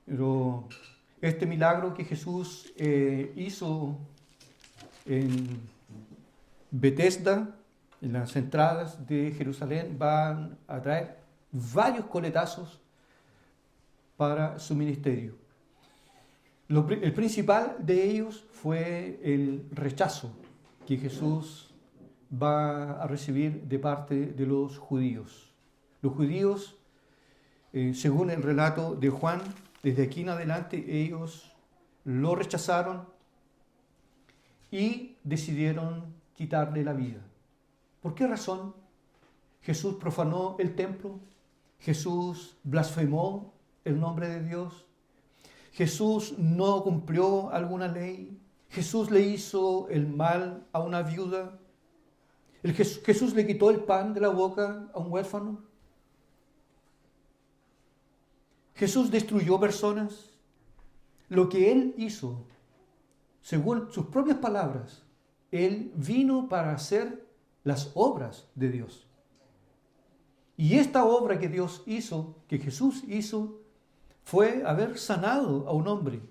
Pero este milagro que Jesús hizo en Betesda, en las entradas de Jerusalén, van a traer varios coletazos para su ministerio. El principal de ellos fue el rechazo que Jesús va a recibir de parte de los judíos. Los judíos, según el relato de Juan, desde aquí en adelante ellos lo rechazaron y decidieron quitarle la vida. ¿Por qué razón? Jesús profanó el templo, Jesús blasfemó el nombre de Dios, Jesús no cumplió alguna ley, Jesús le hizo el mal a una viuda, Jesús le quitó el pan de la boca a un huérfano, Jesús destruyó personas. Lo que Él hizo, según sus propias palabras, Él vino para hacer las obras de Dios. Y esta obra que Dios hizo, que Jesús hizo, fue haber sanado a un hombre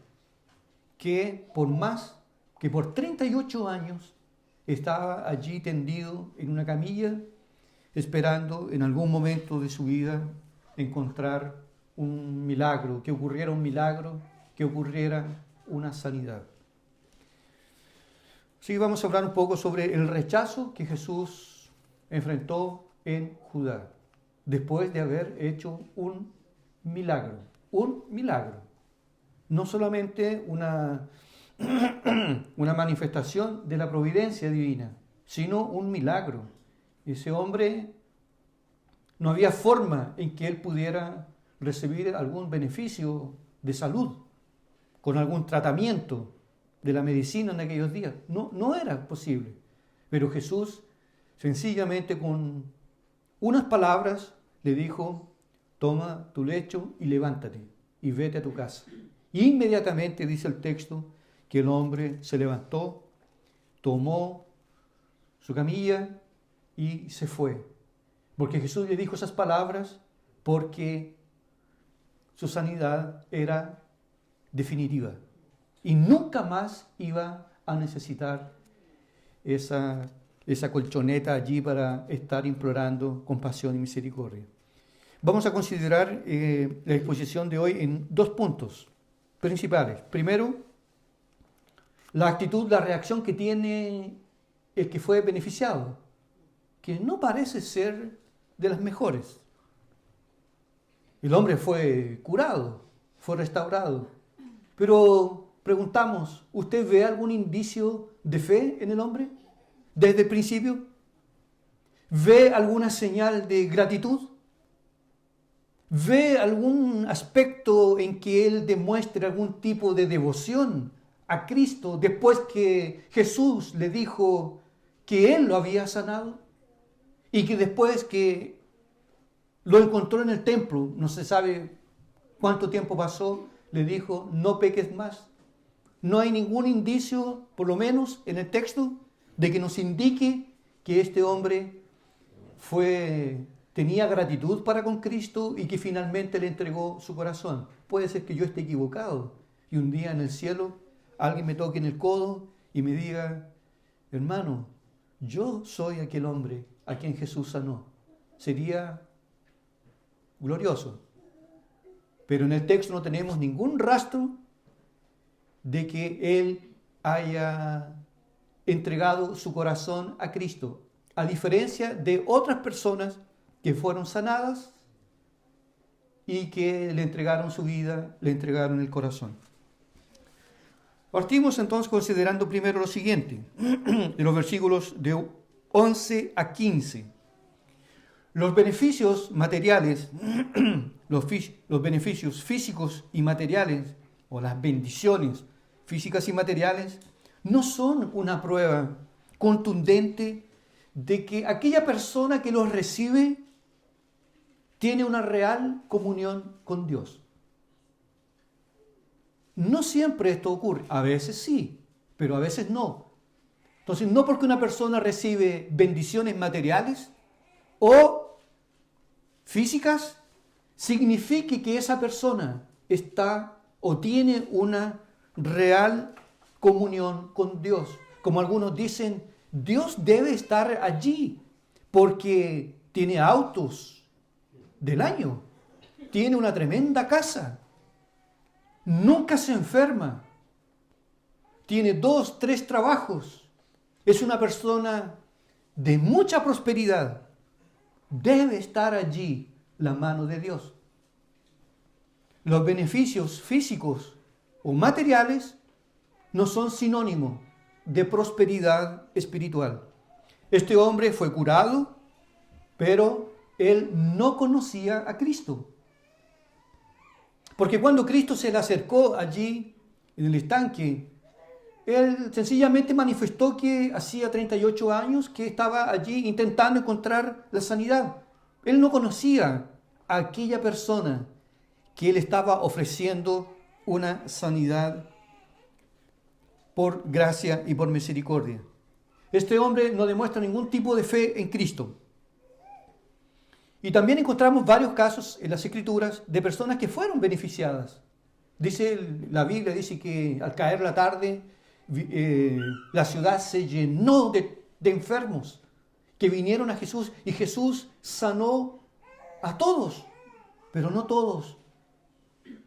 que por 38 años estaba allí tendido en una camilla, esperando en algún momento de su vida encontrar un milagro, que ocurriera un milagro, que ocurriera una sanidad. Sí, vamos a hablar un poco sobre el rechazo que Jesús enfrentó en Judá, después de haber hecho un milagro. Un milagro. No solamente una manifestación de la providencia divina, sino un milagro. Ese hombre, no había forma en que él pudiera recibir algún beneficio de salud, con algún tratamiento de la medicina en aquellos días. No era posible. Pero Jesús, sencillamente con unas palabras, le dijo: toma tu lecho y levántate y vete a tu casa. Y inmediatamente dice el texto que el hombre se levantó, tomó su camilla y se fue. Porque Jesús le dijo esas palabras porque su sanidad era definitiva y nunca más iba a necesitar esa colchoneta allí para estar implorando compasión y misericordia. Vamos a considerar la exposición de hoy en dos puntos principales. Primero, la actitud, la reacción que tiene el que fue beneficiado, que no parece ser de las mejores. El hombre fue curado, fue restaurado, pero preguntamos, ¿usted ve algún indicio de fe en el hombre desde el principio? ¿Ve alguna señal de gratitud? ¿Ve algún aspecto en que él demuestre algún tipo de devoción a Cristo después que Jesús le dijo que él lo había sanado? Y que después que lo encontró en el templo, no se sabe cuánto tiempo pasó, le dijo: no peques más. No hay ningún indicio, por lo menos en el texto, de que nos indique que este hombre tenía gratitud para con Cristo y que finalmente le entregó su corazón. Puede ser que yo esté equivocado y un día en el cielo alguien me toque en el codo y me diga: hermano, yo soy aquel hombre a quien Jesús sanó. Sería glorioso. Pero en el texto no tenemos ningún rastro de que él haya entregado su corazón a Cristo, a diferencia de otras personas que fueron sanadas y que le entregaron su vida, le entregaron el corazón. Partimos entonces considerando primero lo siguiente, de los versículos de 11 a 15. Los beneficios materiales, los beneficios físicos y materiales, o las bendiciones físicas y materiales, no son una prueba contundente de que aquella persona que los recibe tiene una real comunión con Dios. No siempre esto ocurre, a veces sí, pero a veces no. Entonces, no porque una persona recibe bendiciones materiales o físicas, signifique que esa persona está o tiene una real comunión con Dios. Como algunos dicen, Dios debe estar allí porque tiene autos del año, tiene una tremenda casa, nunca se enferma, tiene 2, 3 trabajos, es una persona de mucha prosperidad. Debe estar allí la mano de Dios. Los beneficios físicos o materiales no son sinónimo de prosperidad espiritual. Este hombre fue curado, pero él no conocía a Cristo. Porque cuando Cristo se le acercó allí en el estanque, él sencillamente manifestó que hacía 38 años que estaba allí intentando encontrar la sanidad. Él no conocía a aquella persona que él estaba ofreciendo una sanidad por gracia y por misericordia. Este hombre no demuestra ningún tipo de fe en Cristo. Y también encontramos varios casos en las Escrituras de personas que fueron beneficiadas. La Biblia dice que al caer la tarde, la ciudad se llenó de enfermos que vinieron a Jesús y Jesús sanó a todos, pero no todos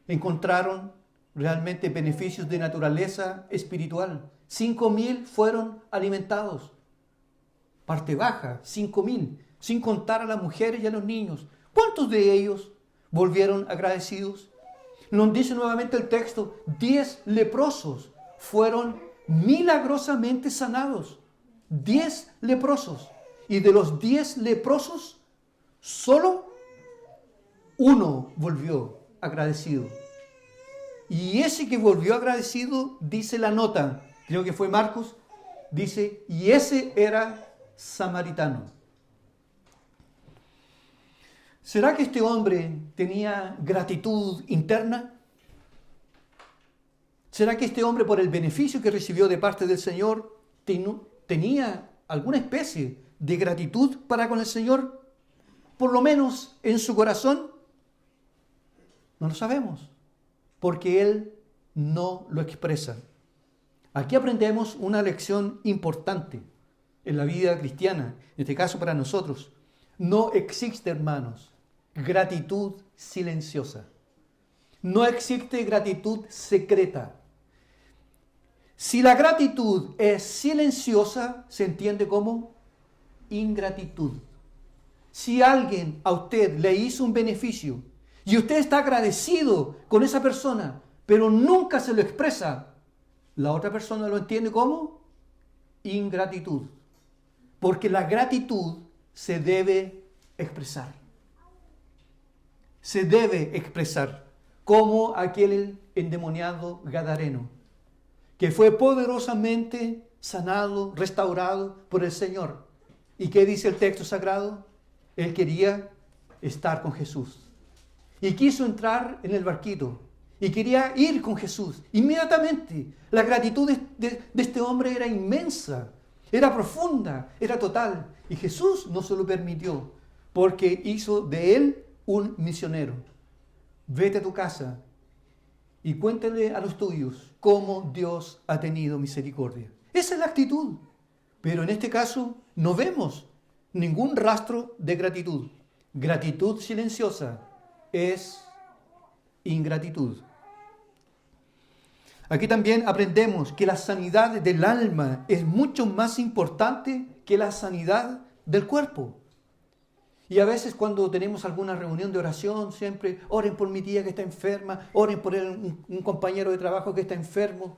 encontraron realmente beneficios de naturaleza espiritual. 5,000 fueron alimentados. Parte baja, 5,000, sin contar a las mujeres y a los niños. ¿Cuántos de ellos volvieron agradecidos? Nos dice nuevamente el texto, 10 leprosos fueron milagrosamente sanados. 10 leprosos. Y de los 10 leprosos, solo uno volvió agradecido. Y ese que volvió agradecido, dice la nota, creo que fue Marcos, dice, y ese era samaritano. ¿Será que este hombre tenía gratitud interna? ¿Será que este hombre, por el beneficio que recibió de parte del Señor, tenía alguna especie de gratitud para con el Señor? Por lo menos en su corazón. No lo sabemos, porque él no lo expresa. Aquí aprendemos una lección importante en la vida cristiana, en este caso para nosotros. No existe, hermanos, gratitud silenciosa. No existe gratitud secreta. Si la gratitud es silenciosa, se entiende como ingratitud. Si alguien a usted le hizo un beneficio y usted está agradecido con esa persona, pero nunca se lo expresa, la otra persona lo entiende como ingratitud. Porque la gratitud se debe expresar. Se debe expresar, como aquel endemoniado gadareno, que fue poderosamente sanado, restaurado por el Señor. ¿Y qué dice el texto sagrado? Él quería estar con Jesús. Y quiso entrar en el barquito. Y quería ir con Jesús. Inmediatamente. La gratitud de este hombre era inmensa. Era profunda. Era total. Y Jesús no se lo permitió. Porque hizo de él un misionero. Vete a tu casa y cuéntale a los tuyos cómo Dios ha tenido misericordia. Esa es la actitud. Pero en este caso no vemos ningún rastro de gratitud. Gratitud silenciosa es ingratitud. Aquí también aprendemos que la sanidad del alma es mucho más importante que la sanidad del cuerpo. Y a veces cuando tenemos alguna reunión de oración, siempre oren por mi tía que está enferma, oren por un compañero de trabajo que está enfermo.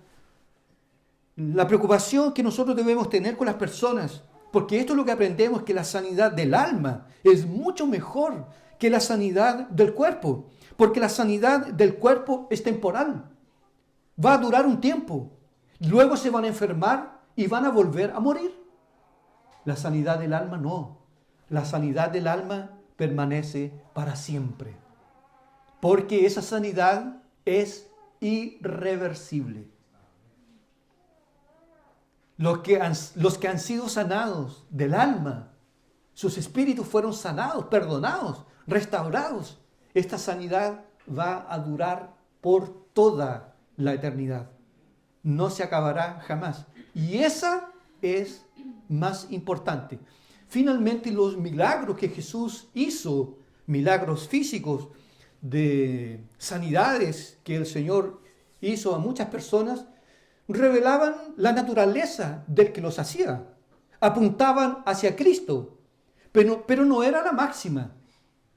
La preocupación que nosotros debemos tener con las personas, porque esto es lo que aprendemos, que la sanidad del alma es mucho mejor que la sanidad del cuerpo, porque la sanidad del cuerpo es temporal, va a durar un tiempo, luego se van a enfermar y van a volver a morir. La sanidad del alma no. La sanidad del alma permanece para siempre, porque esa sanidad es irreversible. Los que han sido sanados del alma, sus espíritus fueron sanados, perdonados, restaurados. Esta sanidad va a durar por toda la eternidad. No se acabará jamás. Y esa es más importante. Finalmente, los milagros que Jesús hizo, milagros físicos, de sanidades que el Señor hizo a muchas personas, revelaban la naturaleza del que los hacía. Apuntaban hacia Cristo, pero no era la máxima,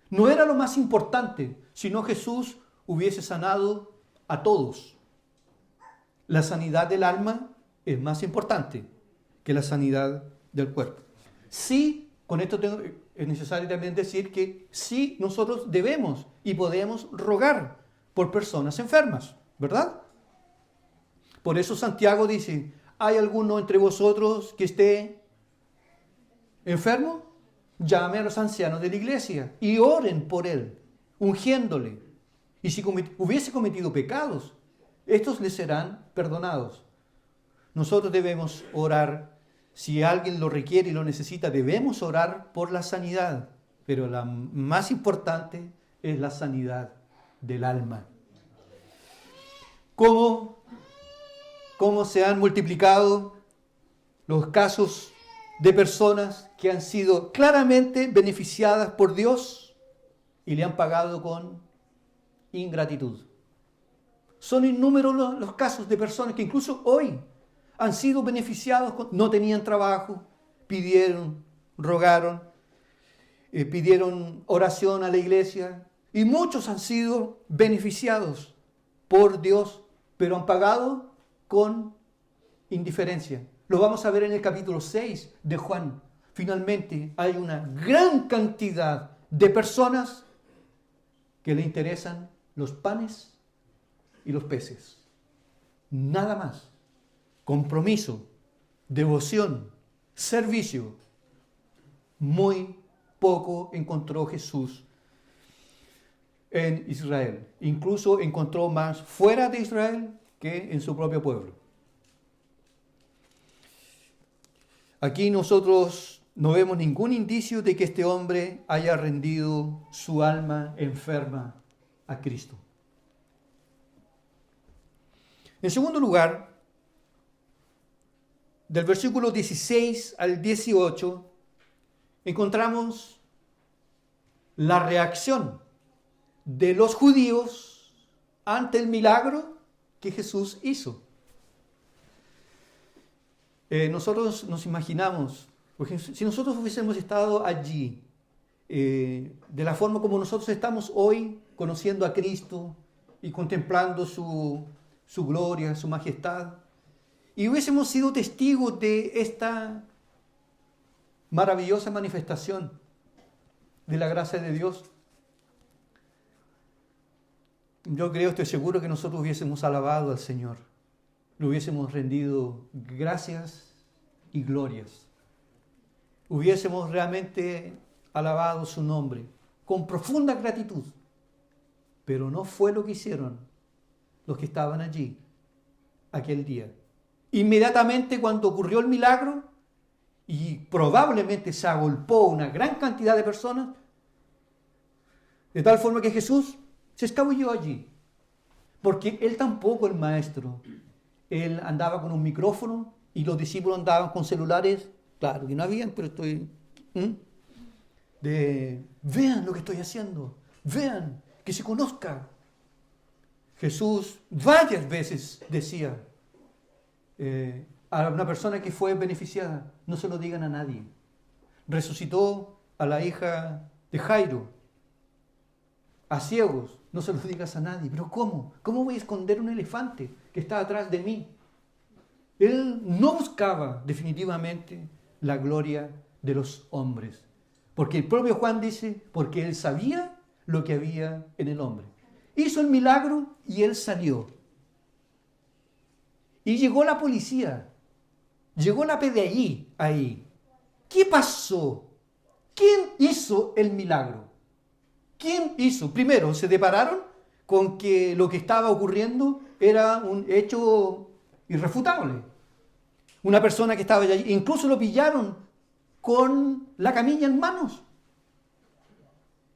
no era lo más importante, sino Jesús hubiese sanado a todos. La sanidad del alma es más importante que la sanidad del cuerpo. Sí, con esto es necesario también decir que sí, nosotros debemos y podemos rogar por personas enfermas, ¿verdad? Por eso Santiago dice, ¿hay alguno entre vosotros que esté enfermo? Llame a los ancianos de la iglesia y oren por él, ungiéndole. Y si hubiese cometido pecados, estos le serán perdonados. Nosotros debemos orar. Si alguien lo requiere y lo necesita, debemos orar por la sanidad. Pero la más importante es la sanidad del alma. ¿Cómo se han multiplicado los casos de personas que han sido claramente beneficiadas por Dios y le han pagado con ingratitud? Son innúmeros los casos de personas que incluso hoy han sido beneficiados, no tenían trabajo, pidieron, rogaron, pidieron oración a la iglesia, y muchos han sido beneficiados por Dios, pero han pagado con indiferencia. Lo vamos a ver en el capítulo 6 de Juan. Finalmente hay una gran cantidad de personas que le interesan los panes y los peces. Nada más. Compromiso, devoción, servicio. Muy poco encontró Jesús en Israel. Incluso encontró más fuera de Israel que en su propio pueblo. Aquí nosotros no vemos ningún indicio de que este hombre haya rendido su alma enferma a Cristo. En segundo lugar, del versículo 16 al 18, encontramos la reacción de los judíos ante el milagro que Jesús hizo. Nosotros nos imaginamos, porque si nosotros hubiésemos estado allí, de la forma como nosotros estamos hoy, conociendo a Cristo y contemplando su gloria, su majestad, y hubiésemos sido testigos de esta maravillosa manifestación de la gracia de Dios, yo creo, estoy seguro que nosotros hubiésemos alabado al Señor, le hubiésemos rendido gracias y glorias, hubiésemos realmente alabado su nombre con profunda gratitud, pero no fue lo que hicieron los que estaban allí aquel día. Inmediatamente cuando ocurrió el milagro y probablemente se agolpó una gran cantidad de personas, de tal forma que Jesús se escabulló allí, porque él tampoco, el maestro, él andaba con un micrófono y los discípulos andaban con celulares, claro que no habían, pero vean lo que estoy haciendo, vean, que se conozca. Jesús varias veces decía a una persona que fue beneficiada, no se lo digan a nadie. Resucitó a la hija de Jairo, a ciegos, no se lo digas a nadie. ¿Pero cómo? ¿Cómo voy a esconder un elefante que está atrás de mí? Él no buscaba definitivamente la gloria de los hombres, porque el propio Juan dice, porque él sabía lo que había en el hombre. Hizo el milagro y él salió. Y llegó la policía, llegó la PDI ahí. ¿Qué pasó? ¿Quién hizo el milagro? ¿Quién hizo? Primero, se depararon con que lo que estaba ocurriendo era un hecho irrefutable. Una persona que estaba allí, incluso lo pillaron con la camilla en manos.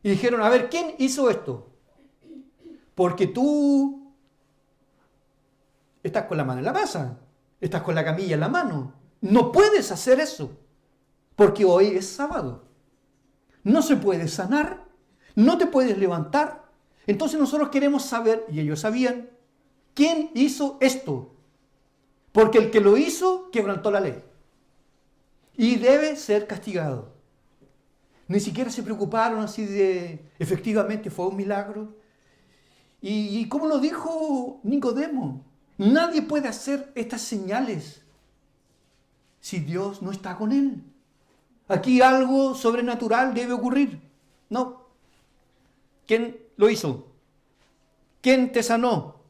Y dijeron, a ver, ¿quién hizo esto? Porque tú estás con la mano en la masa, estás con la camilla en la mano. No puedes hacer eso, porque hoy es sábado. No se puede sanar, no te puedes levantar. Entonces nosotros queremos saber, y ellos sabían, quién hizo esto. Porque el que lo hizo quebrantó la ley. Y debe ser castigado. Ni siquiera se preocuparon así de, efectivamente fue un milagro. Y como lo dijo Nicodemo, nadie puede hacer estas señales si Dios no está con él. Aquí algo sobrenatural debe ocurrir. No. ¿Quién lo hizo? ¿Quién te sanó?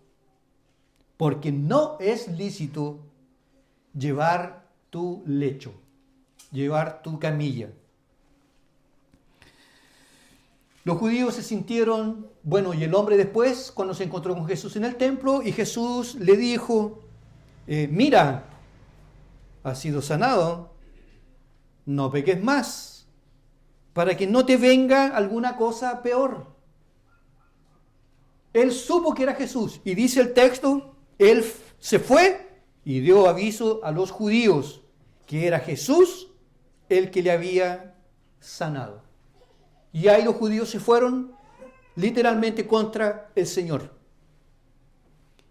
Porque no es lícito llevar tu lecho, llevar tu camilla. Los judíos se sintieron, bueno, y el hombre después, cuando se encontró con Jesús en el templo, y Jesús le dijo, mira, has sido sanado, no peques más, para que no te venga alguna cosa peor. Él supo que era Jesús, y dice el texto, él se fue y dio aviso a los judíos que era Jesús el que le había sanado. Y ahí los judíos se fueron literalmente contra el Señor.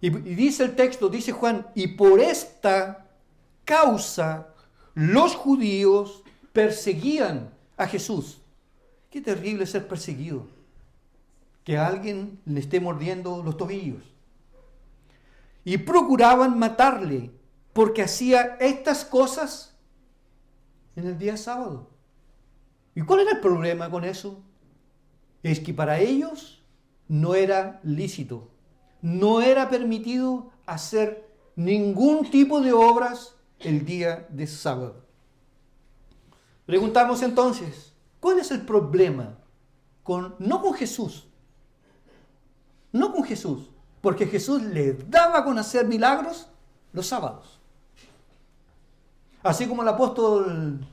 Y dice el texto, dice Juan, y por esta causa los judíos perseguían a Jesús. Qué terrible ser perseguido. Que a alguien le esté mordiendo los tobillos. Y procuraban matarle porque hacía estas cosas en el día sábado. ¿Y cuál era el problema con eso? Es que para ellos no era lícito, no era permitido hacer ningún tipo de obras el día de sábado. Preguntamos entonces, ¿cuál es el problema no con Jesús? No con Jesús, porque Jesús le daba con hacer milagros los sábados. Así como el apóstol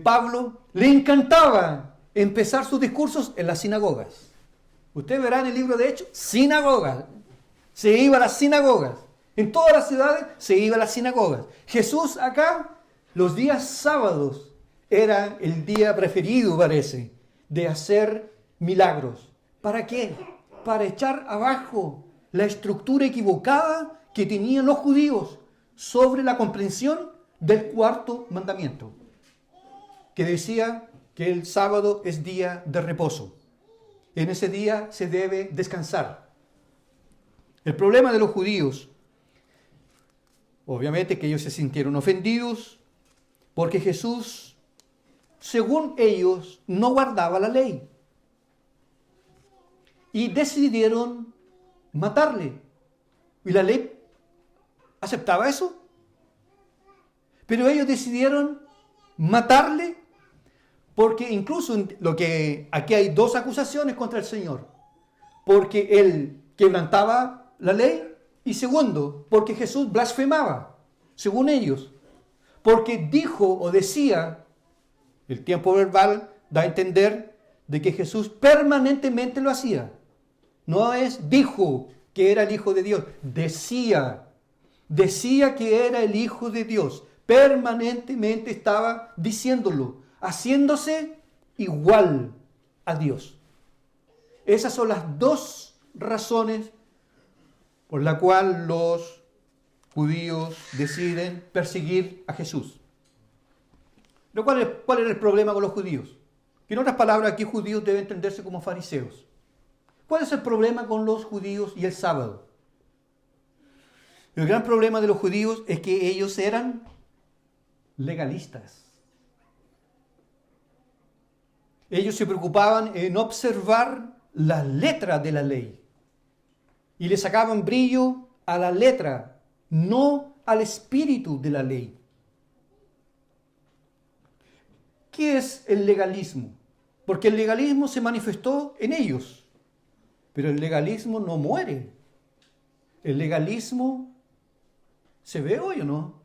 Pablo le encantaba empezar sus discursos en las sinagogas. Usted verá en el libro de Hechos, sinagogas. Se iba a las sinagogas. En todas las ciudades se iba a las sinagogas. Jesús acá, los días sábados, era el día preferido, parece, de hacer milagros. ¿Para qué? Para echar abajo la estructura equivocada que tenían los judíos sobre la comprensión del cuarto mandamiento, que decía que el sábado es día de reposo. En ese día se debe descansar. El problema de los judíos, obviamente que ellos se sintieron ofendidos porque Jesús, según ellos, no guardaba la ley. Y decidieron matarle. ¿Y la ley aceptaba eso? Pero ellos decidieron matarle porque incluso aquí hay dos acusaciones contra el Señor. Porque él quebrantaba la ley y segundo, porque Jesús blasfemaba, según ellos. Porque dijo o decía, el tiempo verbal da a entender de que Jesús permanentemente lo hacía. No es dijo que era el Hijo de Dios, decía que era el Hijo de Dios. Permanentemente estaba diciéndolo, haciéndose igual a Dios. Esas son las dos razones por la cual los judíos deciden perseguir a Jesús. ¿Pero cuál era el problema con los judíos? Que en otras palabras, aquí judíos deben entenderse como fariseos. ¿Cuál es el problema con los judíos y el sábado? El gran problema de los judíos es que ellos eran legalistas. Ellos se preocupaban en observar la letra de la ley y le sacaban brillo a la letra, no al espíritu de la ley. ¿Qué es el legalismo? Porque el legalismo se manifestó en ellos, pero el legalismo no muere. El legalismo se ve hoy, ¿o no?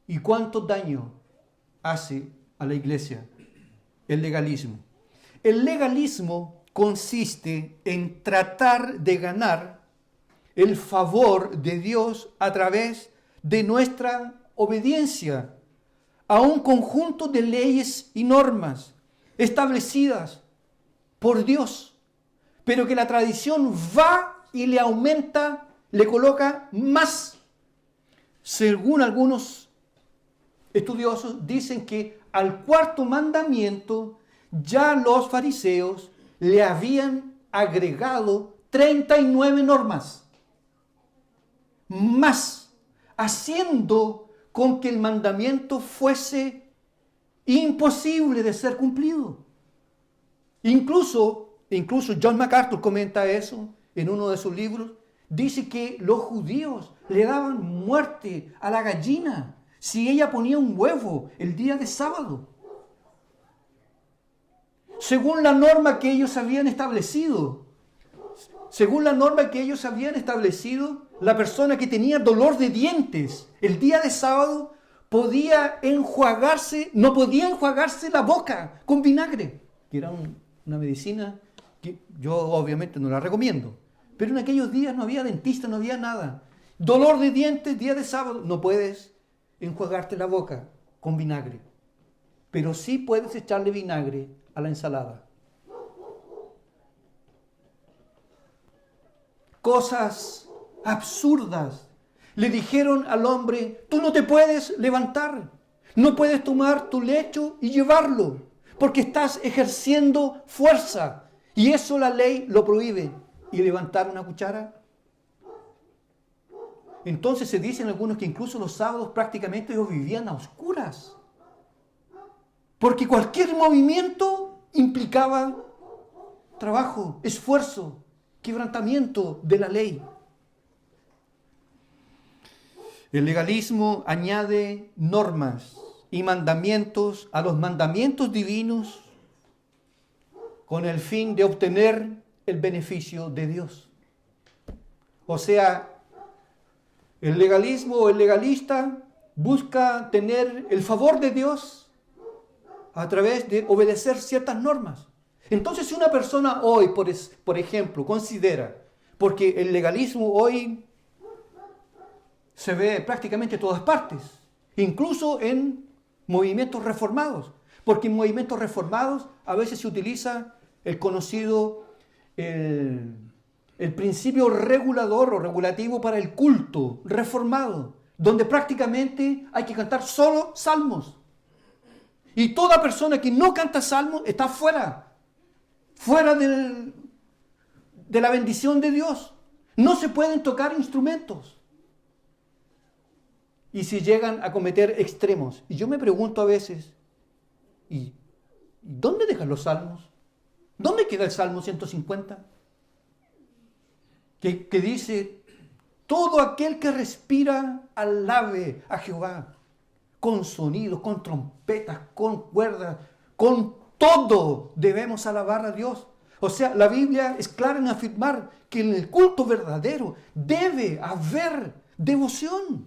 ¿Y cuánto daño hace a la iglesia el legalismo? El legalismo consiste en tratar de ganar el favor de Dios a través de nuestra obediencia a un conjunto de leyes y normas establecidas por Dios, pero que la tradición va y le aumenta, le coloca más. Según algunos estudiosos, dicen que al cuarto mandamiento ya los fariseos le habían agregado 39 normas más, haciendo con que el mandamiento fuese imposible de ser cumplido. Incluso John MacArthur comenta eso en uno de sus libros. Dice que los judíos le daban muerte a la gallina si ella ponía un huevo el día de sábado, según la norma que ellos habían establecido. La persona que tenía dolor de dientes el día de sábado no podía enjuagarse la boca con vinagre, que era una medicina que yo obviamente no la recomiendo. Pero en aquellos días no había dentista, no había nada. Dolor de dientes, día de sábado, no puedes enjuagarte la boca con vinagre. Pero sí puedes echarle vinagre a la ensalada. Cosas absurdas. Le dijeron al hombre, tú no te puedes levantar, no puedes tomar tu lecho y llevarlo, porque estás ejerciendo fuerza. Y eso la ley lo prohíbe. ¿Y levantar una cuchara? Entonces se dicen algunos que incluso los sábados prácticamente ellos vivían a oscuras, porque cualquier movimiento implicaba trabajo, esfuerzo, quebrantamiento de la ley. El legalismo añade normas y mandamientos a los mandamientos divinos con el fin de obtener el beneficio de Dios. O sea, el legalismo o el legalista busca tener el favor de Dios a través de obedecer ciertas normas. Entonces, si una persona hoy, por ejemplo, considera, porque el legalismo hoy se ve prácticamente en todas partes, incluso en movimientos reformados, porque en movimientos reformados a veces se utiliza el conocido el principio regulador o regulativo para el culto reformado, donde prácticamente hay que cantar solo salmos. Y toda persona que no canta salmos está fuera de la bendición de Dios. No se pueden tocar instrumentos. Y se llegan a cometer extremos. Y yo me pregunto a veces, ¿y dónde dejan los salmos? ¿Dónde queda el Salmo 150? Que dice, todo aquel que respira alabe a Jehová, con sonidos, con trompetas, con cuerdas, con todo debemos alabar a Dios. O sea, la Biblia es clara en afirmar que en el culto verdadero debe haber devoción.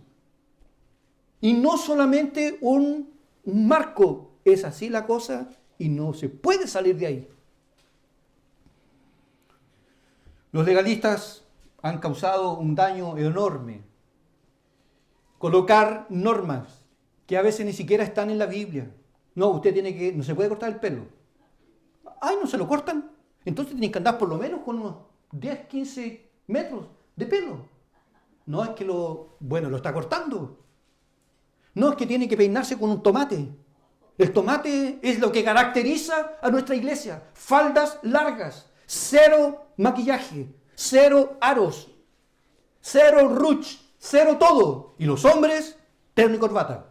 Y no solamente un marco, es así la cosa y no se puede salir de ahí. Los legalistas han causado un daño enorme. Colocar normas que a veces ni siquiera están en la Biblia. No, no se puede cortar el pelo. Ay, no se lo cortan. Entonces tienen que andar por lo menos con unos 10, 15 metros de pelo. No es que lo está cortando. No es que tiene que peinarse con un tomate. El tomate es lo que caracteriza a nuestra iglesia. Faldas largas. Cero maquillaje, cero aros, cero ruch, cero todo. Y los hombres, terno y corbata.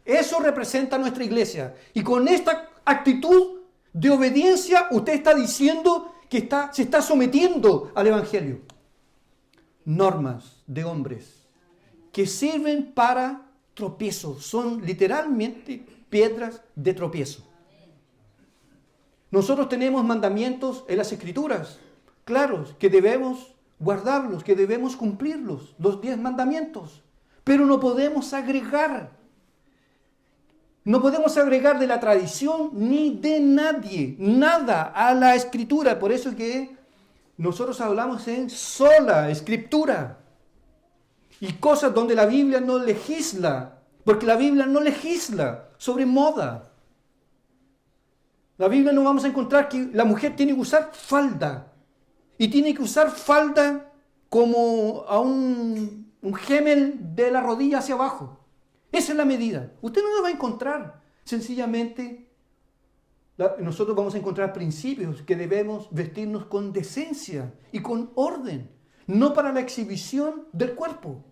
Eso representa a nuestra iglesia. Y con esta actitud de obediencia, usted está diciendo que se está sometiendo al Evangelio. Normas de hombres que sirven para tropiezo. Son literalmente piedras de tropiezo. Nosotros tenemos mandamientos en las Escrituras, claros, que debemos guardarlos, que debemos cumplirlos, los 10 mandamientos. Pero no podemos agregar No podemos agregar de la tradición ni de nadie, nada a la Escritura. Por eso que nosotros hablamos en sola Escritura. Y cosas donde la Biblia no legisla, porque la Biblia no legisla sobre moda. La Biblia no vamos a encontrar que la mujer tiene que usar falda. Y tiene que usar falda como a un gemel de la rodilla hacia abajo. Esa es la medida. Usted no lo va a encontrar. Sencillamente, nosotros vamos a encontrar principios que debemos vestirnos con decencia y con orden, no para la exhibición del cuerpo.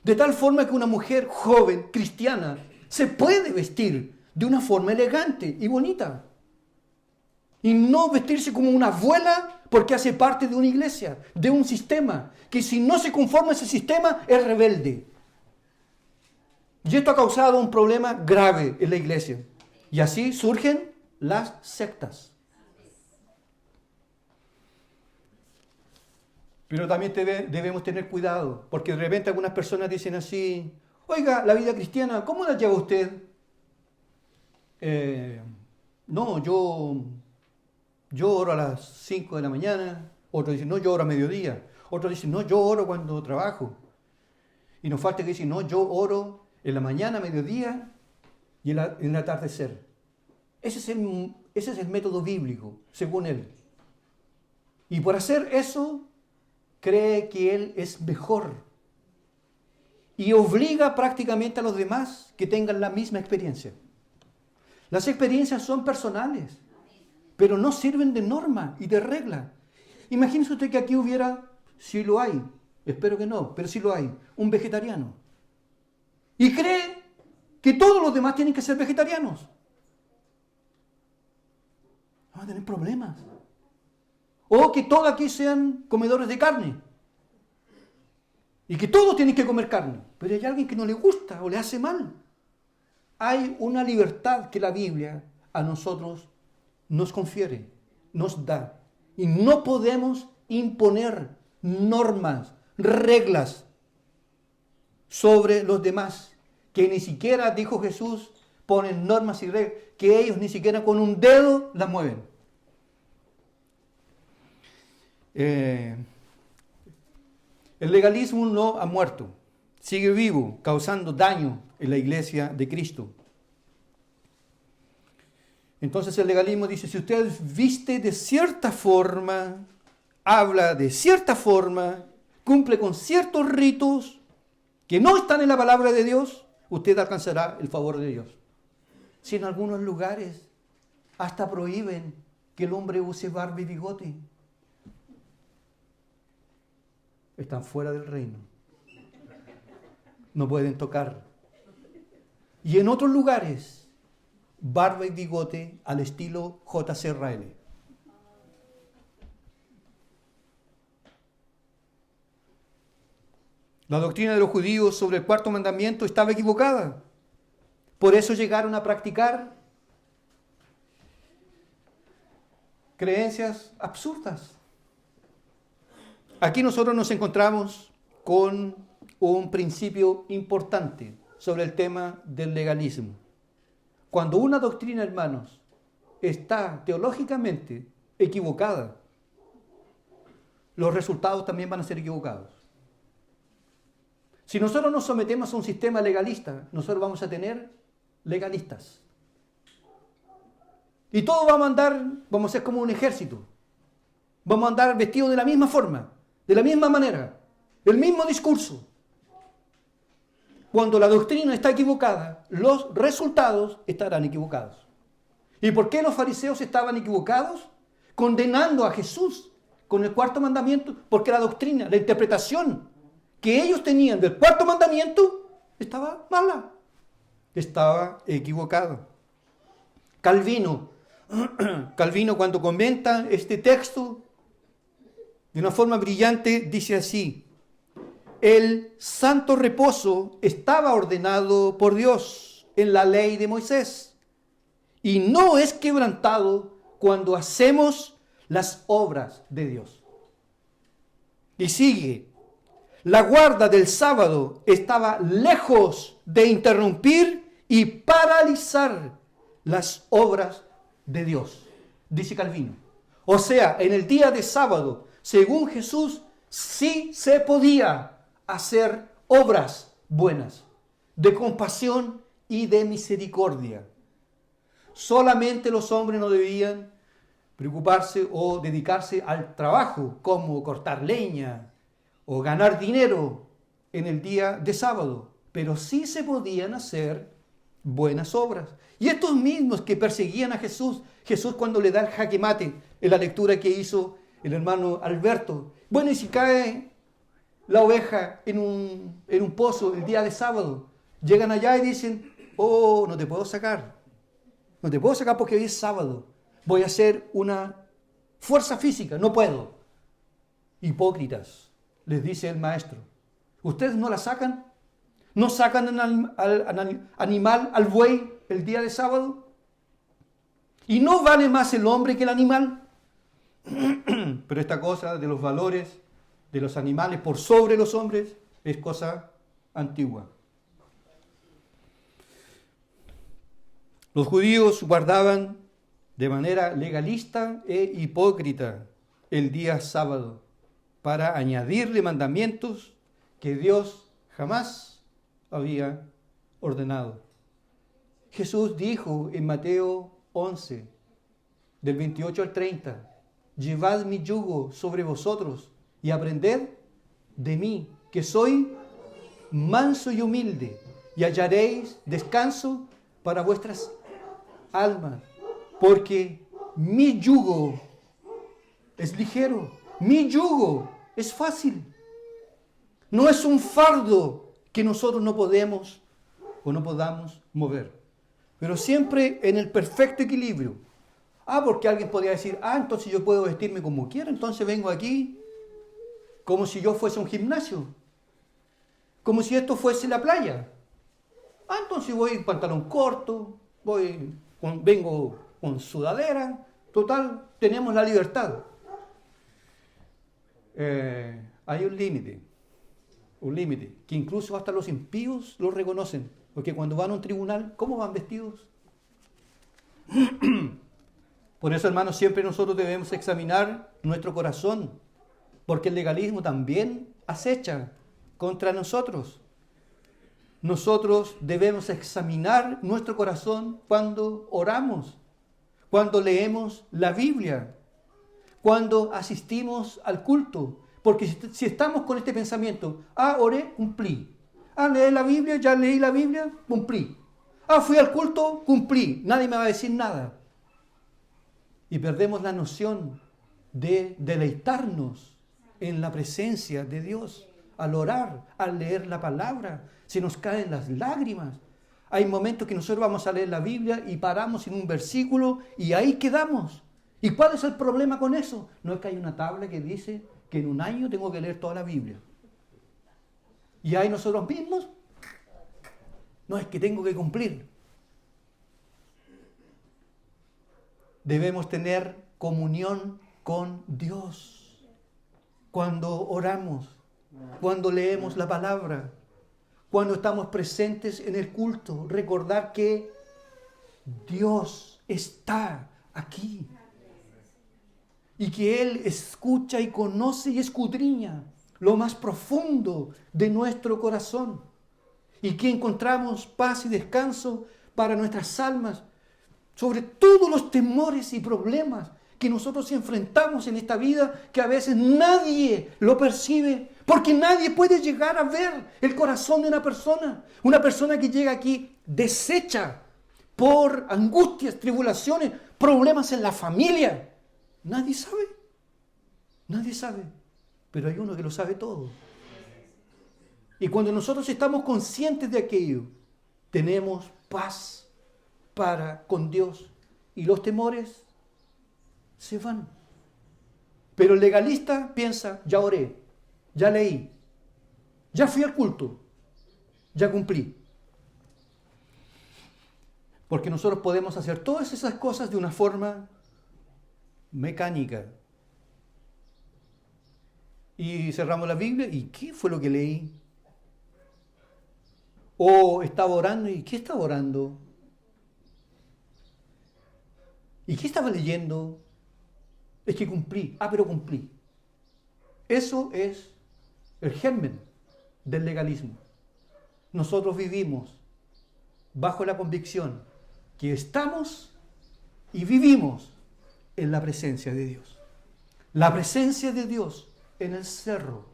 De tal forma que una mujer joven, cristiana, se puede vestir de una forma elegante y bonita. Y no vestirse como una abuela porque hace parte de una iglesia, de un sistema, que si no se conforma a ese sistema es rebelde. Y esto ha causado un problema grave en la iglesia. Y así surgen las sectas. Pero también debemos tener cuidado, porque de repente algunas personas dicen así: oiga, la vida cristiana, ¿cómo la lleva usted? No, yo oro a las 5 de la mañana. Otros dicen: no, yo oro a mediodía. Otros dicen: no, yo oro cuando trabajo. Y nos falta que dicen: no, yo oro en la mañana, mediodía y en el atardecer. Ese es el método bíblico, según él. Y por hacer eso, cree que él es mejor. Y obliga prácticamente a los demás que tengan la misma experiencia. Las experiencias son personales, pero no sirven de norma y de regla. Imagínese usted que aquí hubiera, si lo hay, espero que no, pero si lo hay, un vegetariano. Y cree que todos los demás tienen que ser vegetarianos. Vamos a tener problemas. O que todos aquí sean comedores de carne. Y que todos tienen que comer carne. Pero hay alguien que no le gusta o le hace mal. Hay una libertad que la Biblia a nosotros nos confiere, nos da. Y no podemos imponer normas, reglas sobre los demás, que ni siquiera, dijo Jesús, ponen normas y reglas, que ellos ni siquiera con un dedo las mueven. El legalismo no ha muerto, sigue vivo, causando daño en la iglesia de Cristo. Entonces el legalismo dice: si usted viste de cierta forma, habla de cierta forma, cumple con ciertos ritos que no están en la palabra de Dios, usted alcanzará el favor de Dios. Si en algunos lugares hasta prohíben que el hombre use barba y bigote, están fuera del reino. No pueden tocar. Y en otros lugares, barba y bigote al estilo J.C. Ryle. La doctrina de los judíos sobre el cuarto mandamiento estaba equivocada. Por eso llegaron a practicar creencias absurdas. Aquí nosotros nos encontramos con un principio importante sobre el tema del legalismo. Cuando una doctrina, hermanos, está teológicamente equivocada, los resultados también van a ser equivocados. Si nosotros nos sometemos a un sistema legalista, nosotros vamos a tener legalistas. Y todos vamos a ser como un ejército. Vamos a andar vestidos de la misma forma, de la misma manera, el mismo discurso. Cuando la doctrina está equivocada, los resultados estarán equivocados. ¿Y por qué los fariseos estaban equivocados? Condenando a Jesús con el cuarto mandamiento, porque la doctrina, la interpretación que ellos tenían del cuarto mandamiento estaba mala, estaba equivocada. Calvino cuando comenta este texto de una forma brillante dice así: el santo reposo estaba ordenado por Dios en la ley de Moisés y no es quebrantado cuando hacemos las obras de Dios. Y sigue: la guarda del sábado estaba lejos de interrumpir y paralizar las obras de Dios, dice Calvino. O sea, en el día de sábado, según Jesús, sí se podía hacer obras buenas, de compasión y de misericordia. Solamente los hombres no debían preocuparse o dedicarse al trabajo, como cortar leña o ganar dinero en el día de sábado, pero sí se podían hacer buenas obras. Y estos mismos que perseguían a Jesús, Jesús cuando le da el jaque mate en la lectura que hizo el hermano Alberto, bueno, y si cae la oveja en un pozo el día de sábado, llegan allá y dicen, oh, no te puedo sacar porque hoy es sábado, voy a hacer una fuerza física, no puedo. Hipócritas, les dice el maestro, ¿ustedes no la sacan? ¿No sacan al animal, al buey, el día de sábado? ¿Y no vale más el hombre que el animal? Pero esta cosa de los valores de los animales por sobre los hombres es cosa antigua. Los judíos guardaban de manera legalista e hipócrita el día sábado para añadirle mandamientos que Dios jamás había ordenado. Jesús dijo en Mateo 11, del 28 al 30, llevad mi yugo sobre vosotros y aprended de mí, que soy manso y humilde, y hallaréis descanso para vuestras almas, porque mi yugo es ligero, mi yugo es fácil. No es un fardo que nosotros no podemos o no podamos mover, pero siempre en el perfecto equilibrio. Porque alguien podría decir, entonces yo puedo vestirme como quiera, entonces vengo aquí como si yo fuese un gimnasio, como si esto fuese la playa. Entonces voy en pantalón corto, vengo con sudadera, total, tenemos la libertad. Hay un límite, que incluso hasta los impíos lo reconocen, porque cuando van a un tribunal, ¿cómo van vestidos? Por eso, hermanos, siempre nosotros debemos examinar nuestro corazón, porque el legalismo también acecha contra nosotros. Nosotros debemos examinar nuestro corazón cuando oramos, cuando leemos la Biblia, cuando asistimos al culto. Porque si estamos con este pensamiento, oré, cumplí. Leí la Biblia, ya leí la Biblia, cumplí. Fui al culto, cumplí. Nadie me va a decir nada. Y perdemos la noción de deleitarnos en la presencia de Dios. Al orar, al leer la palabra, se nos caen las lágrimas. Hay momentos que nosotros vamos a leer la Biblia y paramos en un versículo y ahí quedamos. ¿Y cuál es el problema con eso? No es que hay una tabla que dice que en un año tengo que leer toda la Biblia. Y ahí nosotros mismos, no es que tengo que cumplir. Debemos tener comunión con Dios cuando oramos, cuando leemos la palabra, cuando estamos presentes en el culto. Recordar que Dios está aquí y que Él escucha y conoce y escudriña lo más profundo de nuestro corazón y que encontramos paz y descanso para nuestras almas sobre todos los temores y problemas que nosotros enfrentamos en esta vida, que a veces nadie lo percibe, porque nadie puede llegar a ver el corazón de una persona que llega aquí deshecha por angustias, tribulaciones, problemas en la familia. Nadie sabe, pero hay uno que lo sabe todo. Y cuando nosotros estamos conscientes de aquello, tenemos paz con Dios y los temores se van. Pero el legalista piensa, ya oré, ya leí, ya fui al culto, ya cumplí. Porque nosotros podemos hacer todas esas cosas de una forma mecánica. Y cerramos la Biblia, ¿y qué fue lo que leí? O estaba orando, ¿y qué estaba orando? ¿Y qué estaba leyendo? Es que cumplí. Pero cumplí. Eso es el germen del legalismo. Nosotros vivimos bajo la convicción que estamos y vivimos en la presencia de Dios. La presencia de Dios en el cerro.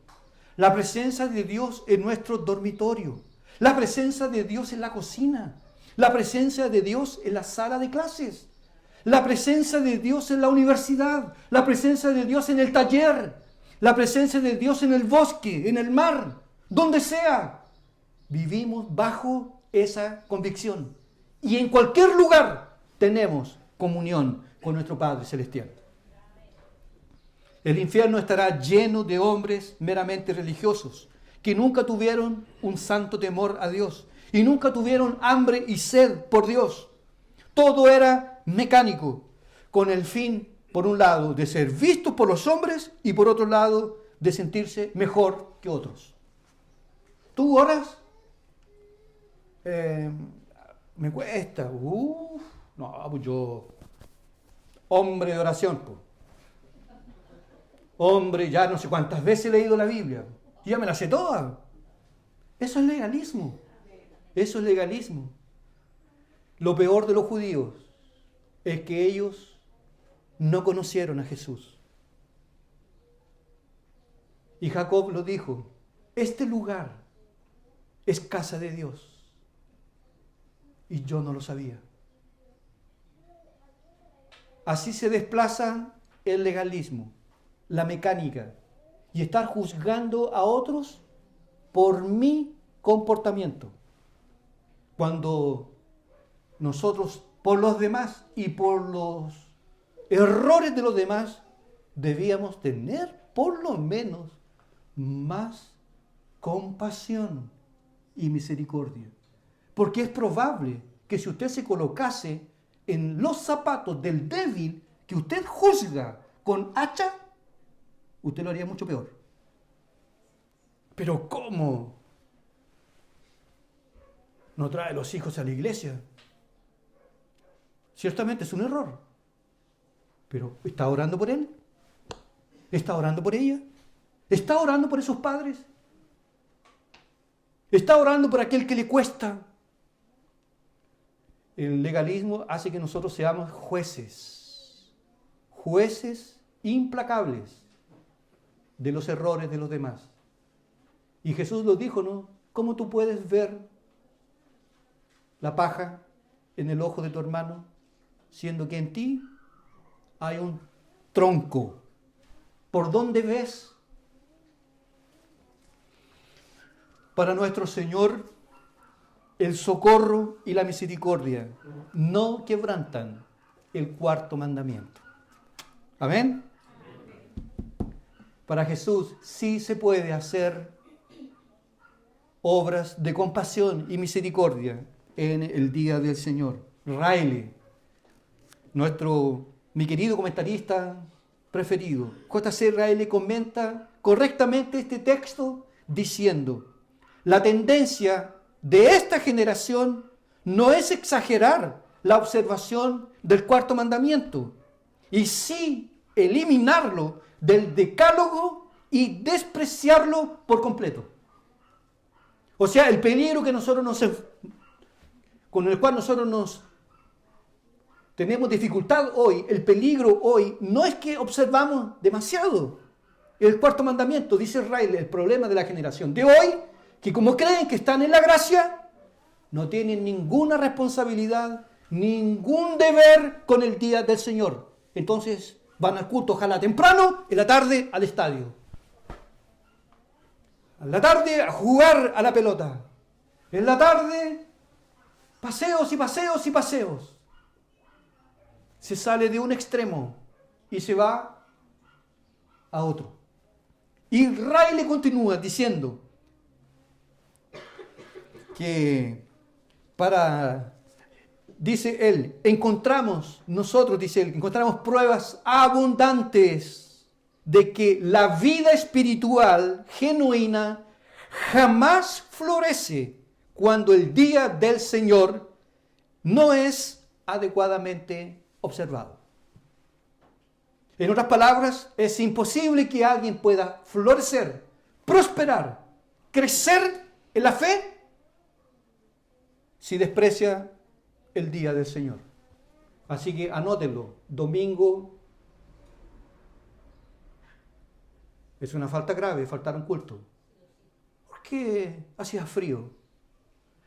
La presencia de Dios en nuestro dormitorio. La presencia de Dios en la cocina. La presencia de Dios en la sala de clases. La presencia de Dios en la universidad. La presencia de Dios en el taller. La presencia de Dios en el bosque, en el mar, donde sea. Vivimos bajo esa convicción. Y en cualquier lugar tenemos comunión con nuestro Padre Celestial. El infierno estará lleno de hombres meramente religiosos, que nunca tuvieron un santo temor a Dios y nunca tuvieron hambre y sed por Dios. Todo era mecánico, con el fin, por un lado, de ser vistos por los hombres y por otro lado, de sentirse mejor que otros. ¿Tú oras? Me cuesta. No, pues yo, hombre de oración, pues. Hombre, ya no sé cuántas veces he leído la Biblia. Ya me la sé toda. Eso es legalismo. Eso es legalismo. Lo peor de los judíos es que ellos no conocieron a Jesús. Y Jacob lo dijo, este lugar es casa de Dios. Y yo no lo sabía. Así se desplaza el legalismo, la mecánica, y estar juzgando a otros por mi comportamiento. Cuando nosotros, por los demás y por los errores de los demás, debíamos tener por lo menos más compasión y misericordia. Porque es probable que si usted se colocase en los zapatos del débil que usted juzga con hacha, usted lo haría mucho peor. ¿Pero cómo? ¿No trae los hijos a la iglesia? Ciertamente es un error. Pero ¿está orando por él? ¿Está orando por ella? ¿Está orando por esos padres? ¿Está orando por aquel que le cuesta? El legalismo hace que nosotros seamos jueces implacables de los errores de los demás. Y Jesús lo dijo, ¿no? ¿Cómo tú puedes ver la paja en el ojo de tu hermano, siendo que en ti hay un tronco? ¿Por dónde ves? Para nuestro Señor, el socorro y la misericordia no quebrantan el cuarto mandamiento. ¿Amén? Para Jesús sí se puede hacer obras de compasión y misericordia en el día del Señor. Riley, mi querido comentarista preferido, J.C. Riley, comenta correctamente este texto diciendo: la tendencia de esta generación no es exagerar la observación del cuarto mandamiento, y sí eliminarlo del decálogo y despreciarlo por completo. O sea, el peligro que con el cual nosotros nos tenemos dificultad hoy, el peligro hoy, no es que observamos demasiado el cuarto mandamiento, dice Riley, el problema de la generación de hoy, que como creen que están en la gracia, no tienen ninguna responsabilidad, ningún deber con el día del Señor. Entonces van al culto, ojalá temprano, en la tarde al estadio. En la tarde a jugar a la pelota. En la tarde, paseos y paseos y paseos. Se sale de un extremo y se va a otro. Y Riley continúa diciendo que dice él, encontramos pruebas abundantes de que la vida espiritual genuina jamás florece cuando el día del Señor no es adecuadamente observado. En otras palabras, es imposible que alguien pueda florecer, prosperar, crecer en la fe si desprecia el día del Señor. Así que anótenlo, domingo es una falta grave, faltar un culto. ¿Por qué hacía frío?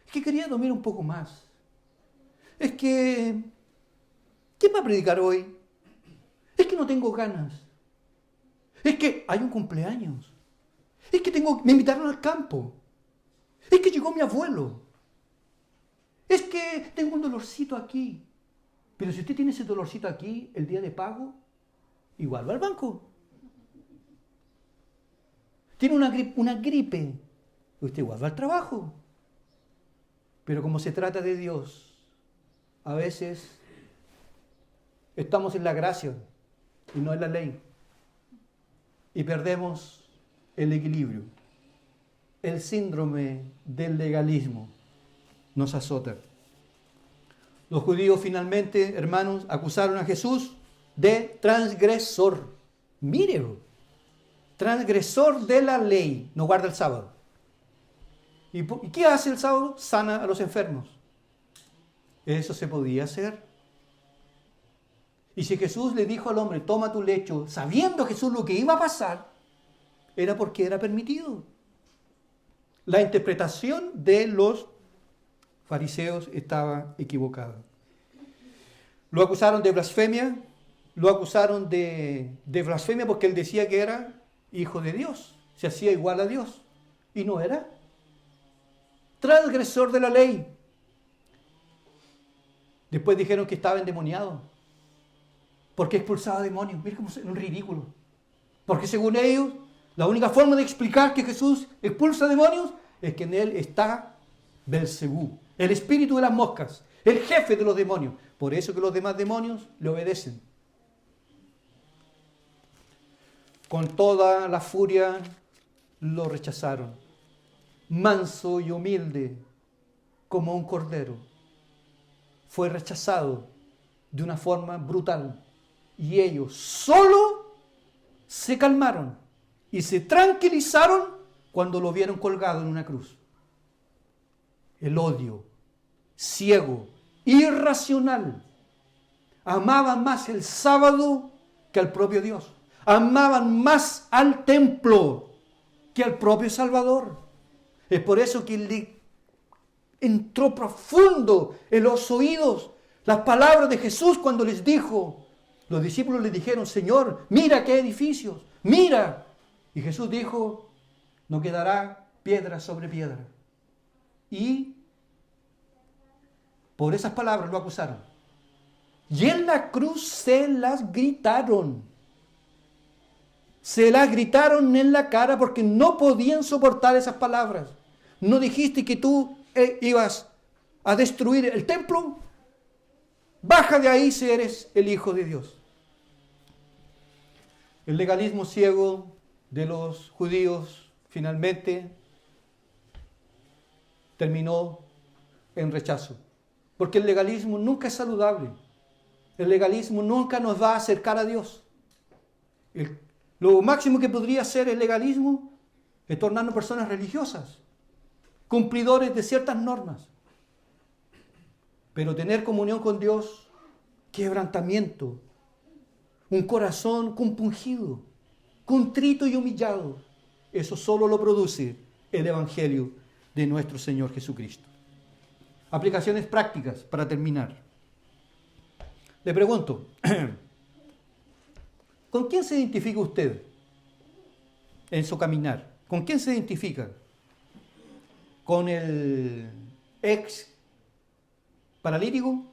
Es que quería dormir un poco más. Es que, ¿quién va a predicar hoy? Es que no tengo ganas. Es que hay un cumpleaños. Es que me invitaron al campo. Es que llegó mi abuelo. Es que tengo un dolorcito aquí. Pero si usted tiene ese dolorcito aquí, el día de pago, igual va al banco. Tiene una gripe, usted igual va al trabajo. Pero como se trata de Dios, a veces estamos en la gracia y no en la ley. Y perdemos el equilibrio. El síndrome del legalismo nos azota. Los judíos finalmente, hermanos, acusaron a Jesús de transgresor. Mírelo. Transgresor de la ley. No guarda el sábado. ¿Y qué hace el sábado? Sana a los enfermos. Eso se podía hacer. Y si Jesús le dijo al hombre, toma tu lecho, sabiendo Jesús lo que iba a pasar, era porque era permitido. La interpretación de los fariseos estaba equivocada. Lo acusaron de blasfemia, lo acusaron de blasfemia porque él decía que era hijo de Dios, se hacía igual a Dios, y no era. Transgresor de la ley. Después dijeron que estaba endemoniado, porque expulsaba demonios. Miren cómo es un ridículo. Porque según ellos, la única forma de explicar que Jesús expulsa demonios es que en él está Belcebú, el espíritu de las moscas, el jefe de los demonios. Por eso que los demás demonios le obedecen. Con toda la furia lo rechazaron. Manso y humilde como un cordero. Fue rechazado de una forma brutal. Y ellos solo se calmaron y se tranquilizaron cuando lo vieron colgado en una cruz. El odio, ciego, irracional. Amaban más el sábado que al propio Dios. Amaban más al templo que al propio Salvador. Es por eso que le entró profundo en los oídos las palabras de Jesús cuando les dijo, los discípulos le dijeron, Señor, mira qué edificios, mira. Y Jesús dijo, no quedará piedra sobre piedra. Y por esas palabras lo acusaron. Y en la cruz se las gritaron. Se las gritaron en la cara porque no podían soportar esas palabras. ¿No dijiste que tú ibas a destruir el templo? Baja de ahí si eres el Hijo de Dios. El legalismo ciego de los judíos finalmente terminó en rechazo. Porque el legalismo nunca es saludable. El legalismo nunca nos va a acercar a Dios. Lo máximo que podría hacer el legalismo es tornarnos personas religiosas, cumplidores de ciertas normas. Pero tener comunión con Dios, quebrantamiento, un corazón compungido, contrito y humillado, eso solo lo produce el Evangelio de nuestro Señor Jesucristo. Aplicaciones prácticas para terminar. Le pregunto, ¿con quién se identifica usted en su caminar? ¿Con quién se identifica? ¿Con el ex paralítico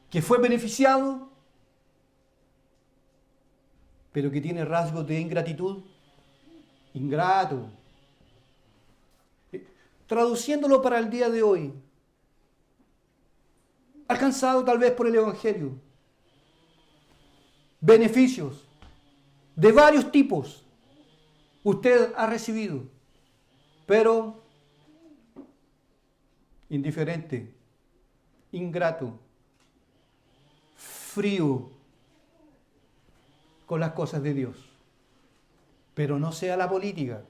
que fue beneficiado, pero que tiene rasgos de ingratitud? Ingrato. Traduciéndolo para el día de hoy, alcanzado tal vez por el Evangelio, beneficios de varios tipos usted ha recibido, pero indiferente, ingrato, frío con las cosas de Dios. Pero no sea la política.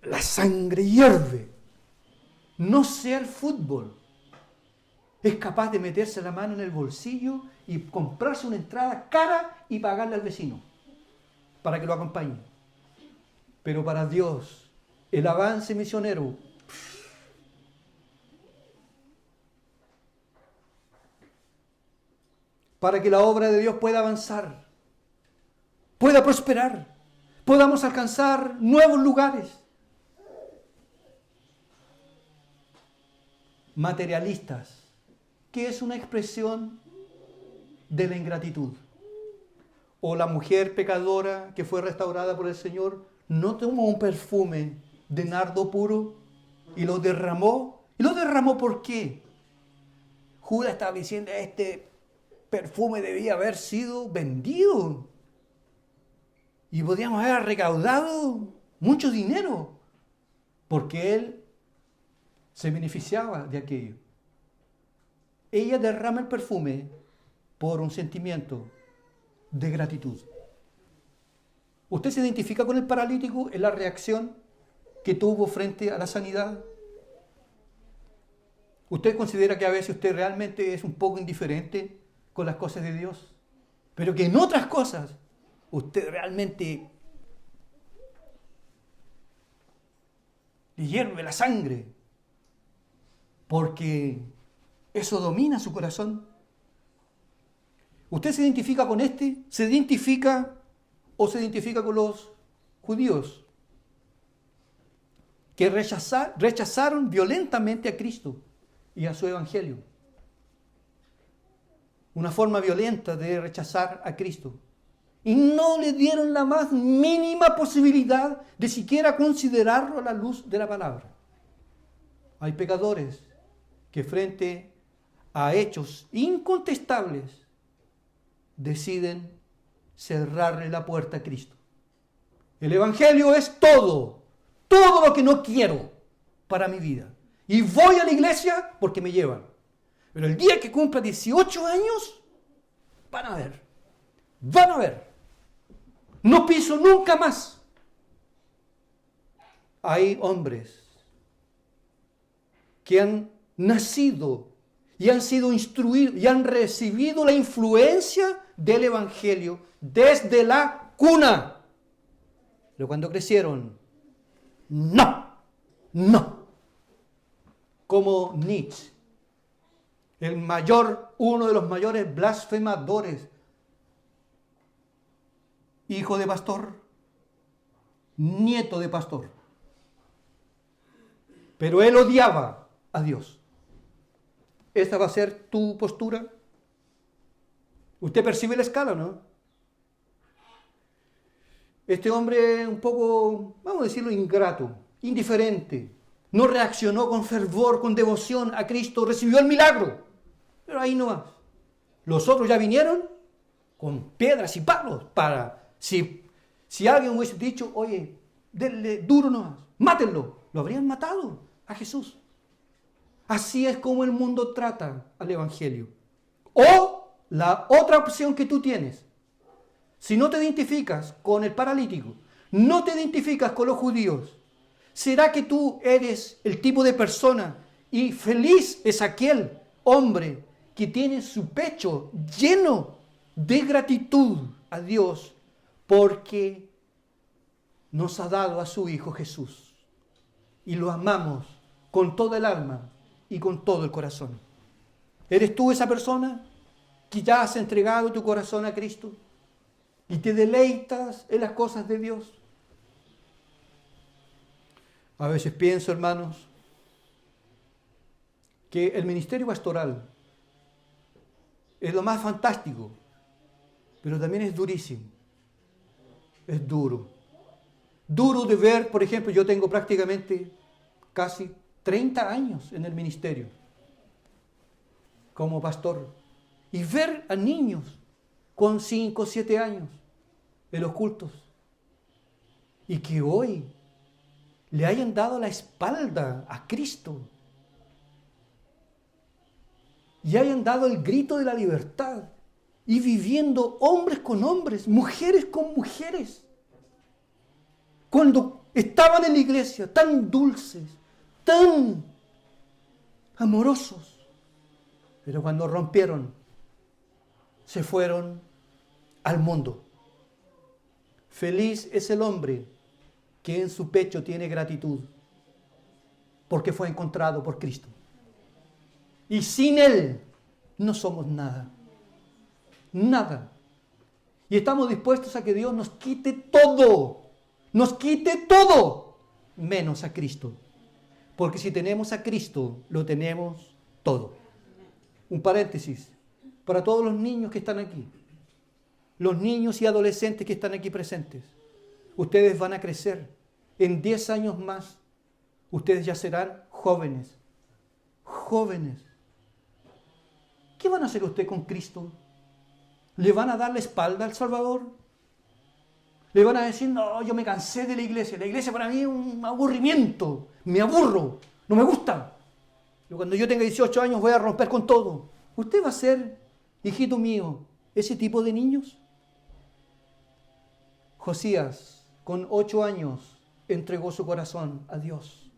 La sangre hierve. No sea el fútbol. Es capaz de meterse la mano en el bolsillo y comprarse una entrada cara y pagarle al vecino para que lo acompañe. Pero para Dios, el avance misionero, para que la obra de Dios pueda avanzar, pueda prosperar, podamos alcanzar nuevos lugares. Materialistas, que es una expresión de la ingratitud. O la mujer pecadora que fue restaurada por el Señor no tomó un perfume de nardo puro y lo derramó. ¿Y lo derramó por qué? Judas estaba diciendo, este perfume debía haber sido vendido y podíamos haber recaudado mucho dinero, porque él se beneficiaba de aquello. Ella derrama el perfume por un sentimiento de gratitud. ¿Usted se identifica con el paralítico en la reacción que tuvo frente a la sanidad? ¿Usted considera que a veces usted realmente es un poco indiferente con las cosas de Dios? Pero que en otras cosas usted realmente le hierve la sangre, porque eso domina su corazón. ¿Usted se identifica con este? ¿Se identifica o se identifica con los judíos que rechazaron violentamente a Cristo y a su evangelio? Una forma violenta de rechazar a Cristo. Y no le dieron la más mínima posibilidad de siquiera considerarlo a la luz de la palabra. Hay pecadores que frente a hechos incontestables deciden cerrarle la puerta a Cristo. El evangelio es todo lo que no quiero para mi vida. Y voy a la iglesia porque me llevan. Pero el día que cumpla 18 años, van a ver. No piso nunca más. Hay hombres que han nacido y han sido instruidos y han recibido la influencia del evangelio desde la cuna. Pero cuando crecieron, no. Como Nietzsche, uno de los mayores blasfemadores, hijo de pastor, nieto de pastor. Pero él odiaba a Dios. ¿Esta va a ser tu postura? ¿Usted percibe la escala, no? Este hombre un poco, vamos a decirlo, ingrato, indiferente, no reaccionó con fervor, con devoción a Cristo, recibió el milagro, pero ahí no más. Los otros ya vinieron con piedras y palos para, si alguien hubiese dicho, oye, denle duro nomás, mátenlo, lo habrían matado a Jesús. Así es como el mundo trata al evangelio. O la otra opción que tú tienes, si no te identificas con el paralítico, no te identificas con los judíos, ¿será que tú eres el tipo de persona y feliz es aquel hombre que tiene su pecho lleno de gratitud a Dios porque nos ha dado a su Hijo Jesús y lo amamos con toda el alma y con todo el corazón? ¿Eres tú esa persona que ya has entregado tu corazón a Cristo y te deleitas en las cosas de Dios? A veces pienso, hermanos, que el ministerio pastoral es lo más fantástico, pero también es durísimo. Es duro. Duro de ver, por ejemplo, yo tengo prácticamente casi 30 años en el ministerio como pastor, y ver a niños con 5 o 7 años en los cultos y que hoy le hayan dado la espalda a Cristo y hayan dado el grito de la libertad y viviendo hombres con hombres, mujeres con mujeres. Cuando estaban en la iglesia tan dulces, tan amorosos, pero cuando rompieron, se fueron al mundo. Feliz es el hombre que en su pecho tiene gratitud, porque fue encontrado por Cristo. Y sin Él no somos nada. Nada. Y estamos dispuestos a que Dios nos quite todo, menos a Cristo. Porque si tenemos a Cristo, lo tenemos todo. Un paréntesis, para todos los niños que están aquí, los niños y adolescentes que están aquí presentes, ustedes van a crecer. En 10 años más, ustedes ya serán jóvenes. Jóvenes. ¿Qué van a hacer ustedes con Cristo? ¿Le van a dar la espalda al Salvador? ¿Le van a decir, no, yo me cansé de la iglesia para mí es un aburrimiento, me aburro, no me gusta? Y cuando yo tenga 18 años voy a romper con todo. ¿Usted va a ser, hijito mío, ese tipo de niños? Josías, con 8 años, entregó su corazón a Dios.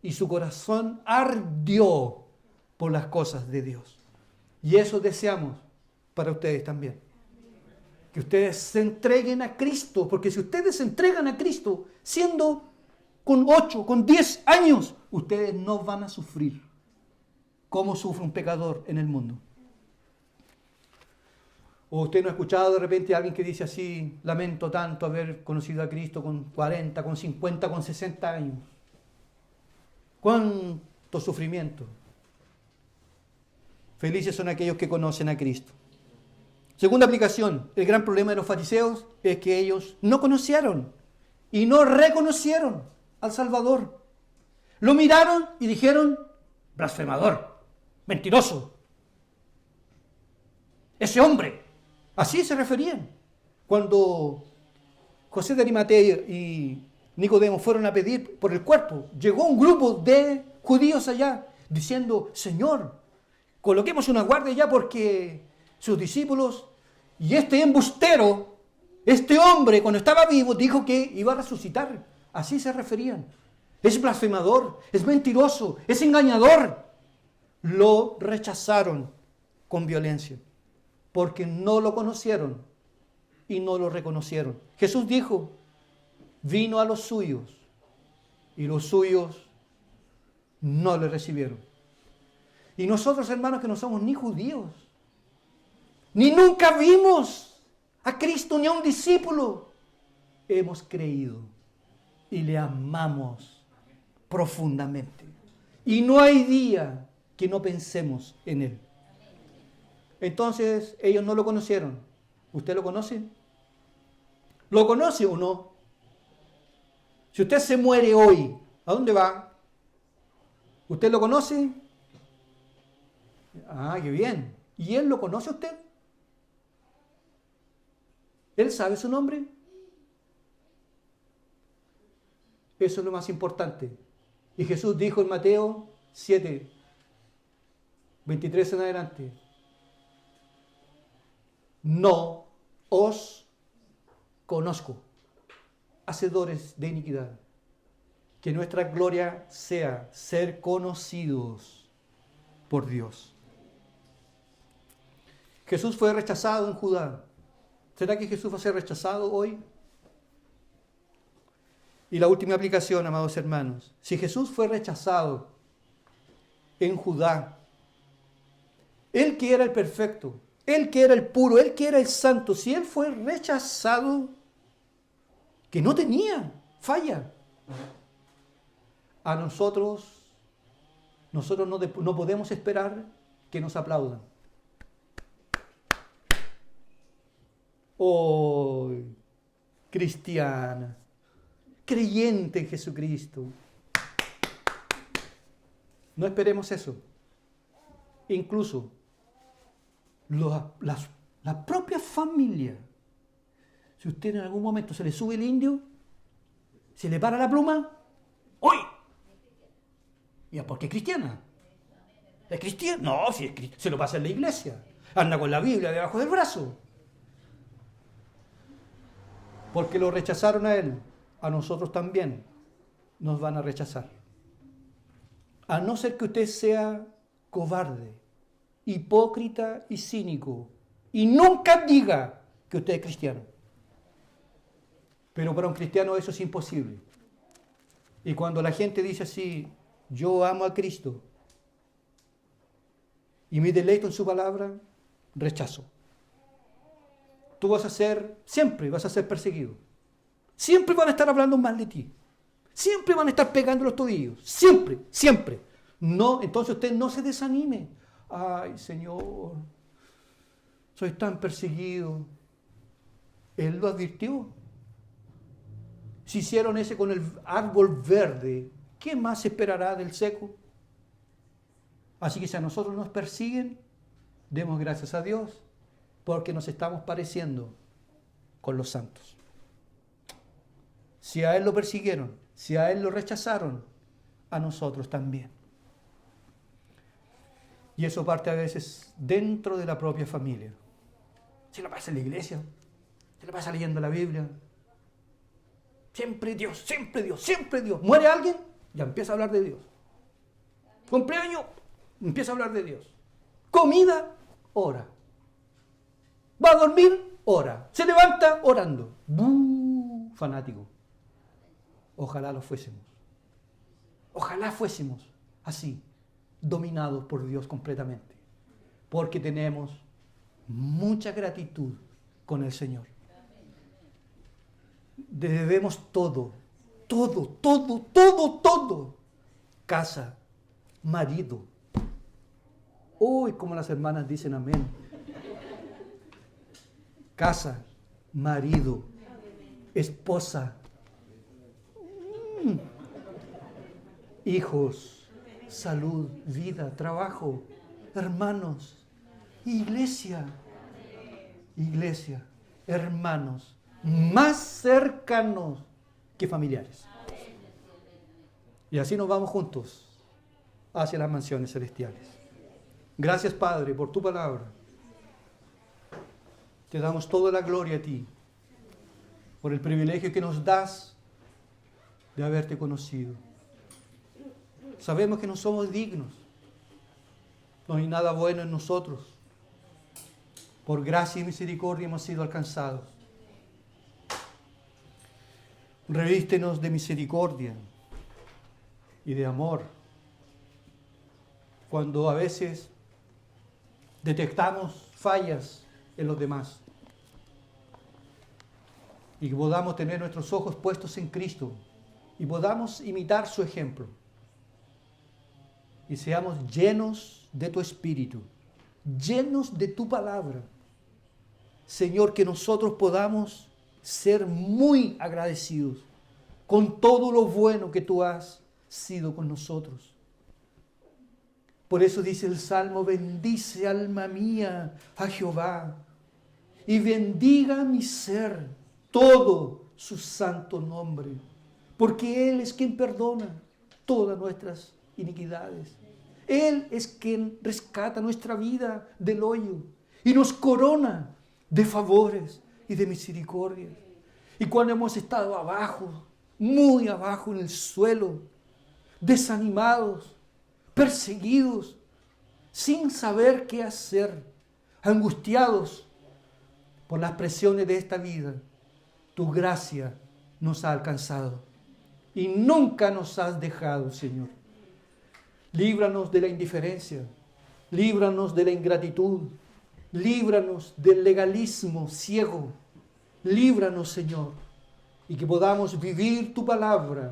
Y su corazón ardió por las cosas de Dios. Y eso deseamos para ustedes también. Que ustedes se entreguen a Cristo, porque si ustedes se entregan a Cristo, siendo con 8, con 10 años, ustedes no van a sufrir como sufre un pecador en el mundo. O usted no ha escuchado de repente a alguien que dice así, lamento tanto haber conocido a Cristo con 40, con 50, con 60 años. ¡Cuánto sufrimiento! Felices son aquellos que conocen a Cristo. Segunda aplicación, el gran problema de los fariseos es que ellos no conocieron y no reconocieron al Salvador. Lo miraron y dijeron, blasfemador, mentiroso. Ese hombre, así se referían. Cuando José de Arimatea y Nicodemo fueron a pedir por el cuerpo, llegó un grupo de judíos allá diciendo, Señor, coloquemos una guardia ya porque sus discípulos y este embustero, este hombre cuando estaba vivo dijo que iba a resucitar. Así se referían. Es blasfemador, es mentiroso, es engañador. Lo rechazaron con violencia porque no lo conocieron y no lo reconocieron. Jesús dijo, vino a los suyos y los suyos no le recibieron. Y nosotros, hermanos, que no somos ni judíos, ni nunca vimos a Cristo ni a un discípulo, hemos creído y le amamos profundamente. Y no hay día que no pensemos en Él. Entonces, ellos no lo conocieron. ¿Usted lo conoce? ¿Lo conoce o no? Si usted se muere hoy, ¿a dónde va? ¿Usted lo conoce? Ah, qué bien. ¿Y Él lo conoce a usted? ¿Él sabe su nombre? Eso es lo más importante. Y Jesús dijo en Mateo 7, 23 en adelante, no os conozco, hacedores de iniquidad. Que nuestra gloria sea ser conocidos por Dios. Jesús fue rechazado en Judá. ¿Será que Jesús va a ser rechazado hoy? Y la última aplicación, amados hermanos. Si Jesús fue rechazado en Judá, Él que era el perfecto, Él que era el puro, Él que era el santo, si Él fue rechazado, que no tenía falla, a nosotros no podemos esperar que nos aplaudan. Oh, cristiana, creyente en Jesucristo. No esperemos eso. Incluso la propia familia, si usted en algún momento se le sube el indio, ¿Se le para la pluma? ¡Uy! ¿Y por qué es cristiana? ¿Es cristiana? No, si es cristiana, se lo pasa en la iglesia. Anda con la Biblia debajo del brazo. Porque lo rechazaron a él, a nosotros también nos van a rechazar. A no ser que usted sea cobarde, hipócrita y cínico, y nunca diga que usted es cristiano. Pero para un cristiano eso es imposible. Y cuando la gente dice así, yo amo a Cristo y me deleito en su palabra, rechazo. Tú siempre vas a ser perseguido. Siempre van a estar hablando mal de ti. Siempre van a estar pegando los tobillos. Siempre, siempre. No, entonces usted no se desanime. Ay, Señor, soy tan perseguido. Él lo advirtió. Si hicieron ese con el árbol verde, ¿qué más se esperará del seco? Así que si a nosotros nos persiguen, demos gracias a Dios, porque nos estamos pareciendo con los santos. Si a Él lo persiguieron, si a Él lo rechazaron, a nosotros también. Y eso parte a veces dentro de la propia familia. Se lo pasa en la iglesia, se lo pasa leyendo la Biblia. Siempre Dios, siempre Dios, siempre Dios. ¿Muere alguien? Ya empieza a hablar de Dios. Cumpleaños, empieza a hablar de Dios. Comida, ora. Va a dormir, ora. Se levanta, orando. ¡Bú! Fanático. Ojalá lo fuésemos. Ojalá fuésemos así, dominados por Dios completamente. Porque tenemos mucha gratitud con el Señor. Debemos todo. Casa, marido. Uy, como las hermanas dicen amén. Casa, marido, esposa, hijos, salud, vida, trabajo, hermanos, iglesia, hermanos, más cercanos que familiares. Y así nos vamos juntos hacia las mansiones celestiales. Gracias, Padre, por tu palabra. Te damos toda la gloria a ti, por el privilegio que nos das de haberte conocido. Sabemos que no somos dignos, no hay nada bueno en nosotros. Por gracia y misericordia hemos sido alcanzados. Revístenos de misericordia y de amor. Cuando a veces detectamos fallas en los demás y que podamos tener nuestros ojos puestos en Cristo y podamos imitar su ejemplo y seamos llenos de tu Espíritu, llenos de tu palabra. Señor, que nosotros podamos ser muy agradecidos con todo lo bueno que tú has sido con nosotros. Por eso dice el Salmo, bendice alma mía a Jehová y bendiga mi ser todo su santo nombre, porque Él es quien perdona todas nuestras iniquidades. Él es quien rescata nuestra vida del hoyo y nos corona de favores y de misericordia. Y cuando hemos estado abajo, muy abajo en el suelo, desanimados, perseguidos, sin saber qué hacer, angustiados por las presiones de esta vida, tu gracia nos ha alcanzado y nunca nos has dejado, Señor. Líbranos de la indiferencia, líbranos de la ingratitud, líbranos del legalismo ciego, líbranos, Señor, y que podamos vivir tu palabra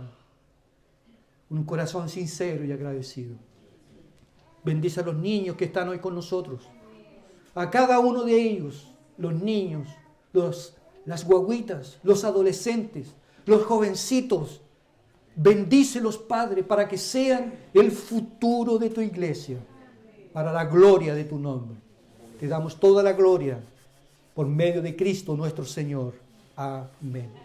con un corazón sincero y agradecido. Bendice a los niños que están hoy con nosotros, a cada uno de ellos, los niños, las guaguitas, los adolescentes, los jovencitos. Bendícelos, Padre, para que sean el futuro de tu iglesia, para la gloria de tu nombre. Te damos toda la gloria por medio de Cristo nuestro Señor. Amén.